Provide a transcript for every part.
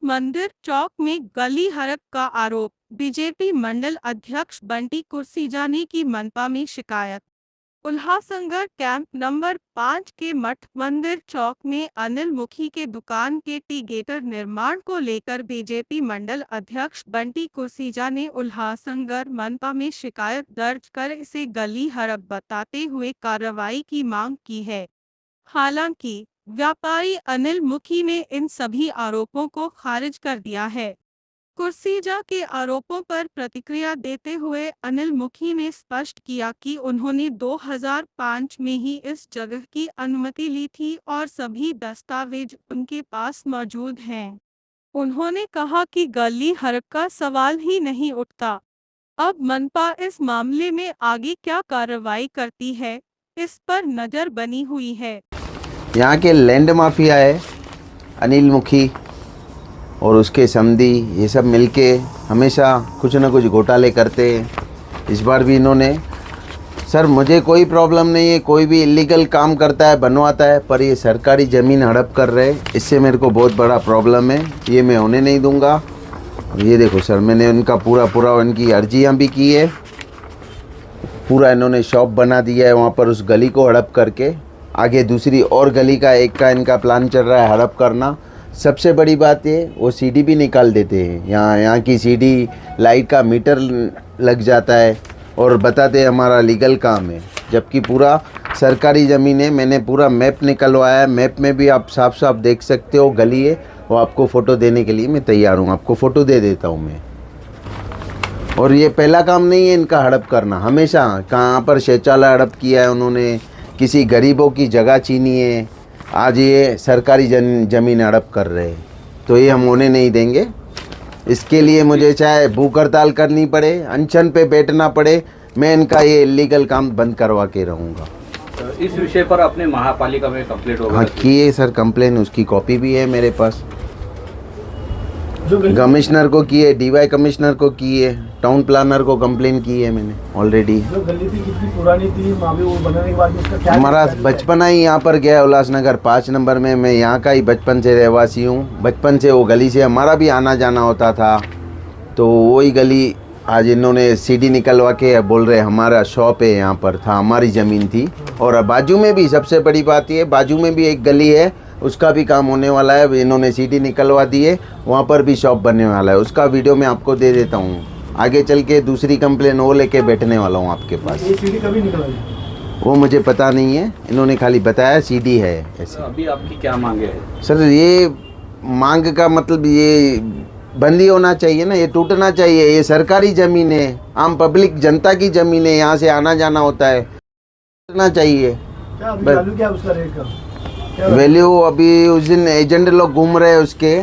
मंदिर चौक में गली हड़प का आरोप, बीजेपी मंडल अध्यक्ष बंटी कुर्सीजा ने की मनपा में शिकायत। उल्लासनगर कैंप नंबर 5 के मठ मंदिर चौक में अनिल मुखी के दुकान के टी गेटर निर्माण को लेकर बीजेपी मंडल अध्यक्ष बंटी कुर्सीजा ने उल्लासनगर मनपा में शिकायत दर्ज कर इसे गली हड़प बताते हुए कार्रवाई की मांग की है। हालांकि व्यापारी अनिल मुखी ने इन सभी आरोपों को खारिज कर दिया है। कुर्सीजा के आरोपों पर प्रतिक्रिया देते हुए अनिल मुखी ने स्पष्ट किया कि उन्होंने 2005 में ही इस जगह की अनुमति ली थी और सभी दस्तावेज उनके पास मौजूद हैं। उन्होंने कहा कि गली हड़प का सवाल ही नहीं उठता। अब मनपा इस मामले में आगे क्या कार्रवाई करती है, इस पर नजर बनी हुई है। यहाँ के लैंड माफिया है अनिल मुखी और उसके समधी, ये सब मिलके हमेशा कुछ न कुछ घोटाले करते हैं। इस बार भी इन्होंने, सर मुझे कोई प्रॉब्लम नहीं है, कोई भी इलीगल काम करता है बनवाता है, पर ये सरकारी ज़मीन हड़प कर रहे हैं, इससे मेरे को बहुत बड़ा प्रॉब्लम है, ये मैं होने नहीं दूंगा। ये देखो सर, मैंने उनका पूरा उनकी अर्जियाँ भी की है, पूरा इन्होंने शॉप बना दिया है वहाँ पर उस गली को हड़प करके। आगे दूसरी और गली का एक का इनका प्लान चल रहा है हड़प करना। सबसे बड़ी बात ये, वो सीडी भी निकाल देते हैं। यहाँ की सीडी लाइट का मीटर लग जाता है और बताते हैं हमारा लीगल काम है, जबकि पूरा सरकारी ज़मीन है। मैंने पूरा मैप निकलवाया है, मैप में भी आप साफ साफ देख सकते हो गली है। वो आपको फ़ोटो देने के लिए मैं तैयार हूँ, आपको फ़ोटो दे देता हूँ मैं। और ये पहला काम नहीं है इनका हड़प करना, हमेशा कहाँ पर शौचालय हड़प किया है उन्होंने, किसी गरीबों की जगह छीनी है, आज ये सरकारी ज़मीन हड़प कर रहे हैं। तो ये हम होने नहीं देंगे। इसके लिए मुझे चाहे भूख हड़ताल करनी पड़े, अनशन पे बैठना पड़े, मैं इनका ये इलीगल काम बंद करवा के रहूँगा। इस विषय पर अपने महापालिका में कंप्लेंट होगा? हाँ की है सर कंप्लेन, उसकी कॉपी भी है मेरे पास। कमिश्नर को की है, डीवाई कमिश्नर को की है, टाउन प्लानर को कंप्लेन की है मैंने ऑलरेडी। जो गली थी कितनी पुरानी थी, वो बनाने के बाद उसका क्या हमारा बचपना ही यहाँ पर गया, उल्लासनगर 5 नंबर में। मैं यहाँ का ही बचपन से रहवासी हूँ, बचपन से वो गली से हमारा भी आना जाना होता था। तो वही गली आज इन्होंने सीडी निकलवा के बोल रहे हमारा शॉप है, यहाँ पर था, हमारी ज़मीन थी। और बाजू में भी सबसे बड़ी बात ये, बाजू में भी एक गली है, उसका भी काम होने वाला है, इन्होंने सीडी निकलवा दी है, वहाँ पर भी शॉप बनने वाला है। उसका वीडियो मैं आपको दे देता हूँ, आगे चल के दूसरी कंप्लेन वो लेके बैठने वाला हूँ आपके पास। ये सीडी कभी निकला वो मुझे पता नहीं है, इन्होंने खाली बताया सीडी है ऐसे। अभी आपकी क्या मांगे है? सर ये मांग का मतलब ये बंदी होना चाहिए ना, ये टूटना चाहिए। ये सरकारी ज़मीन है, आम पब्लिक जनता की ज़मीन है, यहाँ से आना जाना होता है, टूटना चाहिए। क्या अभी वैल्यू क्या उसका रेट का? वैल्यू अभी उस दिन एजेंट लोग घूम रहे हैं उसके,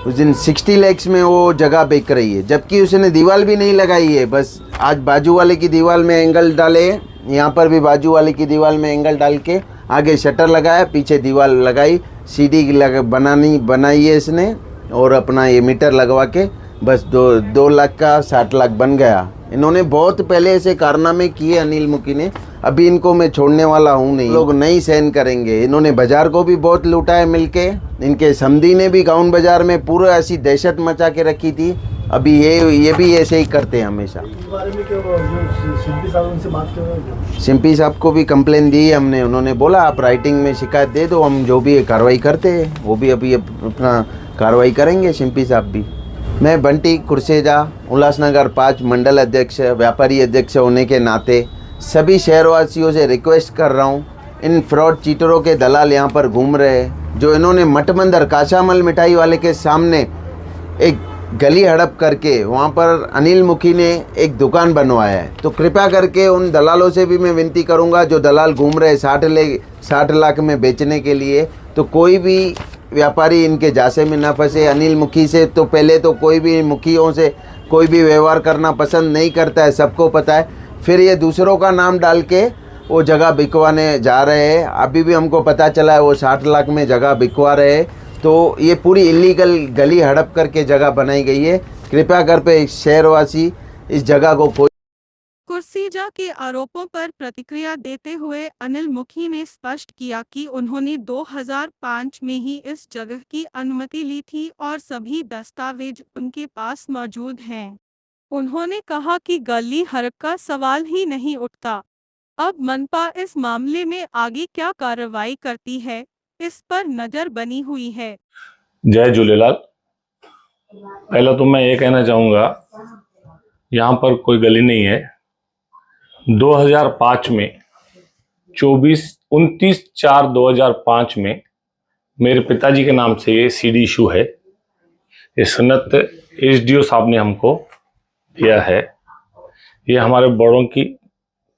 उस दिन 60 लाख में वो जगह बिक रही है, जबकि उसने दीवार भी नहीं लगाई है। बस आज बाजू वाले की दीवार में एंगल डाले, यहाँ पर भी बाजू वाले की दीवार में एंगल डाल के आगे शटर लगाया, पीछे दीवार लगाई, सीडी बनाई है इसने, और अपना ये मीटर लगवा के बस 2 लाख का 60 लाख बन गया। इन्होंने बहुत पहले ऐसे कारनामे किए अनिल मुखी ने, अभी इनको मैं छोड़ने वाला हूँ नहीं, लोग नहीं सहन करेंगे। इन्होंने बाजार को भी बहुत लूटा है मिलके, इनके समधी ने भी गाउन बाजार में पूरा ऐसी दहशत मचा के रखी थी। अभी ये भी ऐसे ही करते हैं हमेशा। इस बारे में क्यों जो सिंपी साहब उनसे बात कर रहे हैं? सिंपी साहब को भी कंप्लेन दी है हमने, उन्होंने बोला आप राइटिंग में शिकायत दे दो, हम जो भी कार्रवाई करते हैं वो भी अभी अपना कार्रवाई करेंगे सिंपी साहब भी। मैं बंटी कुर्सेजा, उल्लासनगर 5 मंडल अध्यक्ष, व्यापारी अध्यक्ष होने के नाते सभी शहरवासियों से रिक्वेस्ट कर रहा हूँ, इन फ्रॉड चीटरों के दलाल यहाँ पर घूम रहे हैं, जो इन्होंने मठमंदिर काशामल मिठाई वाले के सामने एक गली हड़प करके वहाँ पर अनिल मुखी ने एक दुकान बनवाया है। तो कृपया करके उन दलालों से भी मैं विनती करूँगा, जो दलाल घूम रहे 60 लाख में बेचने के लिए, तो कोई भी व्यापारी इनके जासे में ना फंसे। अनिल मुखी से तो पहले तो कोई भी मुखियों से कोई भी व्यवहार करना पसंद नहीं करता है, सबको पता है। फिर ये दूसरों का नाम डाल के वो जगह बिकवाने जा रहे हैं। अभी भी हमको पता चला है वो 60 लाख में जगह बिकवा रहे हैं। तो ये पूरी इलीगल गली हड़प करके जगह बनाई गई है। कृपया कर पे शहरवासी इस जगह को खोज। कुर्सी कुर्सीजा के आरोपों पर प्रतिक्रिया देते हुए अनिल मुखी ने स्पष्ट किया कि उन्होंने 2005 में ही इस जगह की अनुमति ली थी और सभी दस्तावेज उनके पास मौजूद हैं। उन्होंने कहा कि गली हड़प का सवाल ही नहीं उठता। अब मनपा इस मामले में आगे क्या कार्रवाई करती है, इस पर नजर बनी हुई है। जय झूलेलाल। पहला तो मैं ये कहना चाहूँगा, यहाँ पर कोई गली नहीं है। 2005 में 29/4/2005 में मेरे पिताजी के नाम से ये सीडी इशू है। ये सनत एसडीओ साहब ने हमको दिया है। ये हमारे बड़ों की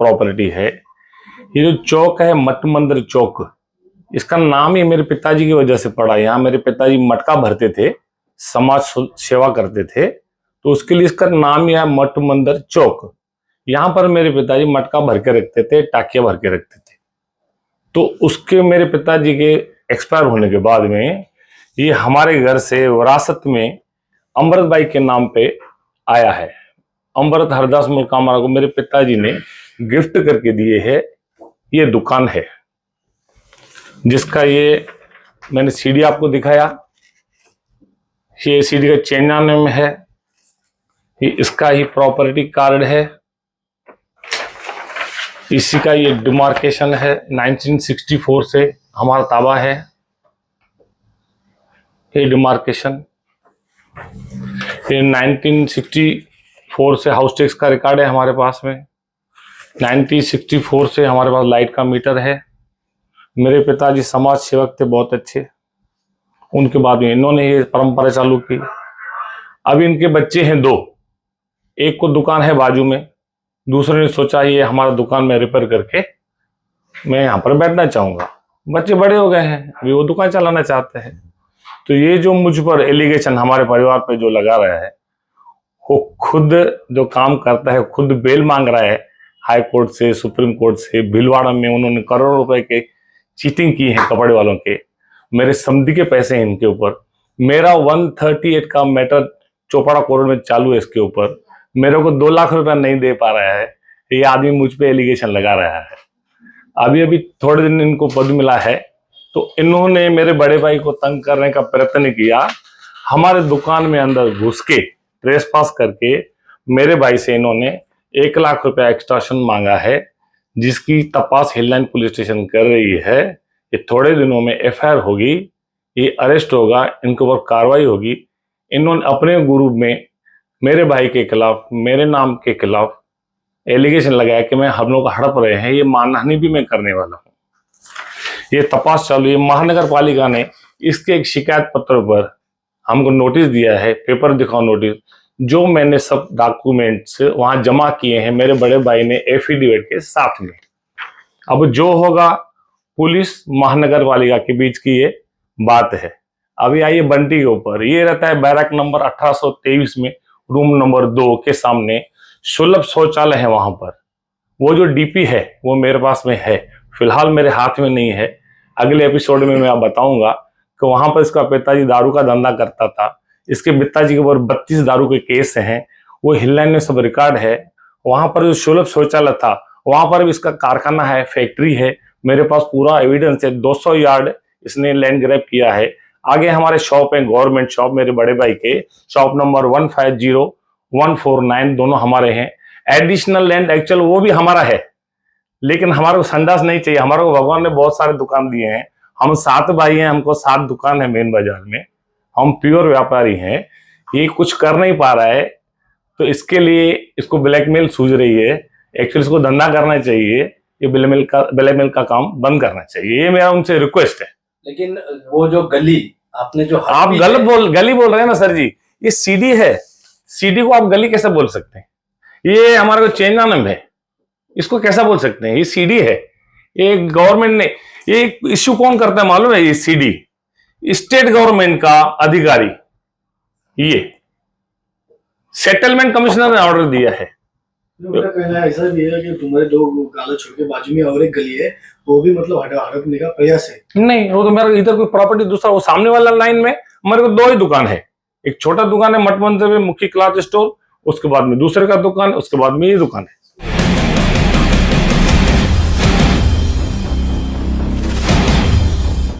प्रॉपर्टी है। ये जो चौक है मठ मंदिर चौक, इसका नाम ही मेरे पिताजी की वजह से पड़ा। यहाँ मेरे पिताजी मटका भरते थे, समाज सेवा करते थे, तो उसके लिए इसका नाम ही है मठ मंदिर चौक। यहाँ पर मेरे पिताजी मटका भर के रखते थे, टाकिया भर के रखते थे। तो उसके मेरे पिताजी के एक्सपायर होने के बाद में ये हमारे घर से विरासत में अमृत भाई के नाम पे आया है। अमृत हरदास मुलकामरा को मेरे पिताजी ने गिफ्ट करके दिए है। ये दुकान है जिसका ये मैंने सीडी आपको दिखाया। ये सीडी का चेन्नई में है। ये इसका ही प्रॉपर्टी कार्ड है। इसी का ये डिमार्केशन है। 1964 से हमारा ताबा है। ये डिमार्केशन ये 1964 से हाउस टैक्स का रिकॉर्ड है हमारे पास में। 1964 से हमारे पास लाइट का मीटर है। मेरे पिताजी समाज सेवक थे बहुत अच्छे। उनके बाद में इन्होंने ये परंपरा चालू की। अब इनके बच्चे हैं 2। एक को दुकान है बाजू में, दूसरे ने सोचा ये हमारा दुकान में रिपेयर करके मैं यहाँ पर बैठना चाहूँगा। बच्चे बड़े हो गए हैं, अभी वो दुकान चलाना चाहते हैं। तो ये जो मुझ पर एलिगेशन हमारे परिवार पे जो लगा रहा है, वो खुद जो काम करता है खुद बेल मांग रहा है हाई कोर्ट से, सुप्रीम कोर्ट से। भीलवाड़ा में उन्होंने करोड़ों रुपए के चीटिंग की है कपड़े वालों के। मेरे समधी के पैसे हैं इनके ऊपर। मेरा 138 का मैटर चौपाड़ा कोर्ट में चालू है इसके ऊपर। मेरे को 2 लाख रुपया नहीं दे पा रहा है। ये आदमी मुझ पे एलिगेशन लगा रहा है। अभी थोड़े दिन इनको पद मिला है तो इन्होंने मेरे बड़े भाई को तंग करने का प्रयत्न किया। हमारे दुकान में अंदर घुस के ट्रेसपास करके मेरे भाई से इन्होंने 1 लाख रुपया एक्सटॉर्शन मांगा है, जिसकी तपास हिललाइन पुलिस स्टेशन कर रही है। ये थोड़े दिनों में एफआईआर होगी, ये अरेस्ट होगा, इनके ऊपर कार्रवाई होगी। इन्होंने अपने ग्रुप में मेरे भाई के खिलाफ, मेरे नाम के खिलाफ एलिगेशन लगाया कि मैं हम लोग हड़प रहे हैं। ये मानहानि भी मैं करने वाला हूँ। ये तपास चालू है। महानगर पालिका ने इसके एक शिकायत पत्र पर हमको नोटिस दिया है, पेपर दिखाओ नोटिस, जो मैंने सब डॉक्यूमेंट्स वहां जमा किए हैं मेरे बड़े भाई ने एफिडेविट के साथ में। अब जो होगा पुलिस महानगर पालिका के बीच की ये बात है। अभी आइए बंटी के ऊपर। ये रहता है बैरक नंबर 1823 में रूम नंबर 2 के सामने सुलभ शौचालय है। वहां पर वो जो डीपी है वो मेरे पास में है, फिलहाल मेरे हाथ में नहीं है। अगले एपिसोड में मैं आप बताऊंगा कि वहां पर इसका पिताजी दारू का धंधा करता था। इसके पिताजी के ऊपर 32 दारू के केस हैं, वो हिललाइन में सब रिकॉर्ड है। वहां पर जो सुलभ शौचालय था वहां पर भी इसका कारखाना है, फैक्ट्री है। मेरे पास पूरा एविडेंस है। 200 यार्ड इसने लैंड ग्रैब किया है। आगे हमारे शॉप है, गवर्नमेंट शॉप, मेरे बड़े भाई के शॉप नंबर 150 149 दोनों हमारे हैं। एडिशनल लैंड एक्चुअल वो भी हमारा है, लेकिन हमारे को संडास नहीं चाहिए। हमारे को भगवान ने बहुत सारे दुकान दिए हैं। हम 7 भाई हैं, हमको 7 दुकान है मेन बाजार में। हम प्योर व्यापारी हैं। ये कुछ कर नहीं पा रहा है तो इसके लिए इसको ब्लैकमेल सूझ रही है। एक्चुअली इसको धंधा करना चाहिए। ये ब्लैकमेल का काम बंद करना चाहिए। ये मेरा उनसे रिक्वेस्ट है। लेकिन वो जो गली आपने जो आप गली बोल रहे हैं ना सर जी, ये सीडी है। सीडी को आप गली कैसे बोल सकते हैं? ये हमारे को चेन्नई है, इसको कैसा बोल सकते हैं? ये सीडी है। ये गवर्नमेंट ने ये इश्यू कौन करता है मालूम है? ये सीडी स्टेट गवर्नमेंट का अधिकारी, ये सेटलमेंट कमिश्नर ने ऑर्डर दिया है। मेरा कहना ऐसा भी है कि तुम्हारे 2 काला छोड़ के बाजू में और एक गली है, वो भी मतलब हड़पने का प्रयास है। नहीं, वो तो मेरा इधर कोई प्रॉपर्टी दूसरा, वो सामने वाला लाइन में मेरे को 2 ही दुकान है। एक छोटा दुकान है मठ मंदिर में, मुखी क्लॉथ स्टोर, उसके बाद में दूसरे का दुकान, उसके बाद में ये दुकान है।